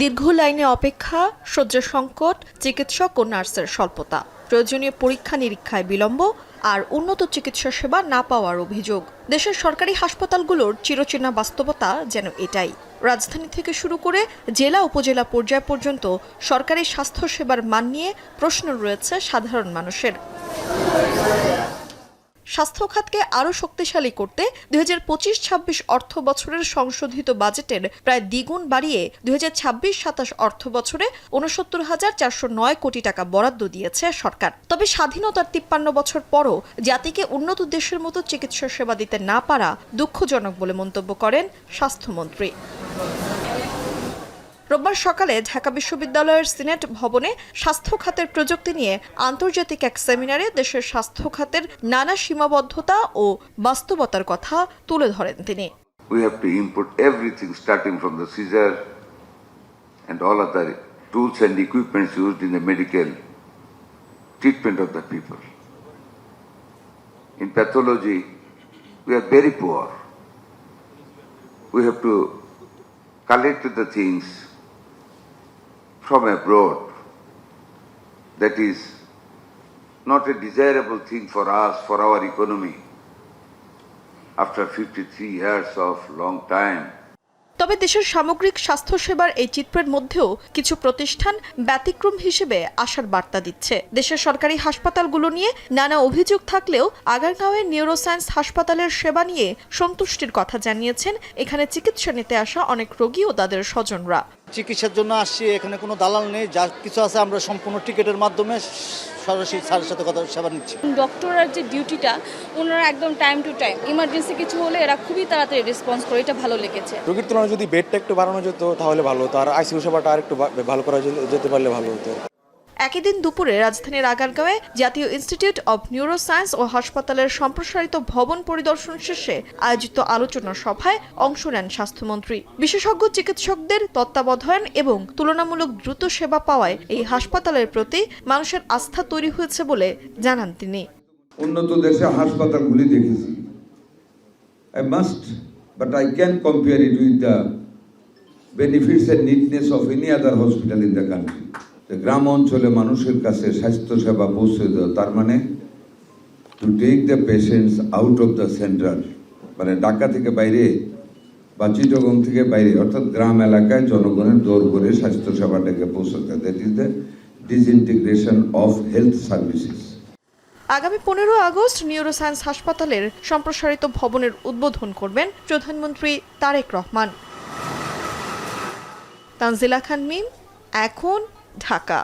দীর্ঘ লাইনে অপেক্ষা, শয্যা সংকট, চিকিৎসক ও নার্সের স্বল্পতা, প্রয়োজনীয় পরীক্ষা নিরীক্ষায় বিলম্ব আর উন্নত চিকিৎসা সেবা না পাওয়ার অভিযোগ। দেশের সরকারি হাসপাতালগুলোর চিরচেনা বাস্তবতা যেন এটাই। রাজধানী থেকে শুরু করে জেলা উপজেলা পর্যায় পর্যন্ত সরকারি স্বাস্থ্যসেবার মান নিয়ে প্রশ্ন রয়েছে সাধারণ মানুষের। স্বাস্থ্য খাতকে আরও শক্তিশালী করতে 2025-26 অর্থ বছরের সংশোধিত বাজেটের প্রায় দ্বিগুণ বাড়িয়ে 2026-27 অর্থ বছরে ৬৯,৪০৯ কোটি টাকা বরাদ্দ দিয়েছে সরকার। তবে স্বাধীনতার 53 বছর পরও জাতিকে উন্নত দেশের মতো চিকিৎসা সেবা দিতে না পারা দুঃখজনক বলে মন্তব্য করেন স্বাস্থ্যমন্ত্রী। রোববার সকালে ঢাকা বিশ্ববিদ্যালয়ের সিনেট ভবনে স্বাস্থ্য খাতের প্রযুক্তি নিয়ে আন্তর্জাতিক এক সেমিনারে দেশের স্বাস্থ্য খাতের নানা সীমাবদ্ধতা ও বাস্তবতার কথা তুলে ধরেন তিনি। We have to input everything starting from the scissor and all other tools and equipments used in the medical treatment of the people. In pathology, we are very poor. We have to collect the things from abroad. That is not a desirable thing for us, for our economy, after 53 years of long time. তবে দেশের সামগ্রিক স্বাস্থ্যসেবার এই চিত্রের মধ্যেও কিছু প্রতিষ্ঠান ব্যতিক্রম হিসেবে আশার বার্তা দিচ্ছে। দেশের সরকারি হাসপাতালগুলো নিয়ে নানা অভিযোগ থাকলেও আগারগাঁওয়ের নিউরোসায়েন্স হাসপাতালের সেবা নিয়ে সন্তুষ্টির কথা জানিয়েছেন এখানে চিকিৎসা নিতে আসা অনেক রোগী ও তাদের স্বজনরা। চিকিৎসার জন্য আসছি, এখানে কোনো দালাল নেই, যা কিছু আছে আমরা সম্পূর্ণ টিকিটের মাধ্যমে সরাসরি স্যারের সাথে কথা সেবা নিচ্ছি। ডক্টরের যে ডিউটিটা ওনারা একদম টাইম টু টাইম, ইমার্জেন্সি কিছু হলে এরা খুবই তাড়াতাড়ি রেসপন্স করে, এটা ভালো লেগেছে। রোগীর তুলনায় যদি বেডটা একটু বাড়ানো যেত তাহলে ভালো হতো, আর আইসিইউ সেবাটা আর একটু ভালো করা যেতে পারলে ভালো হতো। একই দিন দুপুরে রাজধানীর আগারগাঁওয়ে জাতীয় ইনস্টিটিউট অব নিউরোসায়েন্স ও হাসপাতালের সম্প্রসারিত ভবন পরিদর্শন শেষে আয়োজিত আলোচনা সভায় অংশ নেন স্বাস্থ্যমন্ত্রী। বিশেষজ্ঞ চিকিৎসকদের তত্ত্বাবধান এবং তুলনামূলক দ্রুত সেবা পাওয়ায় এই হাসপাতালের প্রতি মানুষের আস্থা তৈরি হয়েছে বলে জানান তিনি। উন্নত দেশের হাসপাতালগুলি দেখেছি, I must, but I can compare it with the benefits and neatness of any other hospital in the country. গ্রাম অঞ্চলে মানুষের কাছে স্বাস্থ্য সেবা পৌঁছে দেওয়া, তার মানে to take the patients out of the central, মানে ঢাকা থেকে বাইরে বা চিটাগং থেকে বাইরে, অর্থাৎ গ্রাম এলাকায় জনগণের দৌড় করে স্বাস্থ্য সেবাটাকে পৌঁছাতে, that is the disintegration of health services. আগামী 15 আগস্ট নিউরোসায়েন্স হাসপাতালের সম্প্রসারিত ভবনের উদ্বোধন করবেন প্রধানমন্ত্রী তারেক রহমান। তানজিলা খান মিম, এখন, ঢাকা।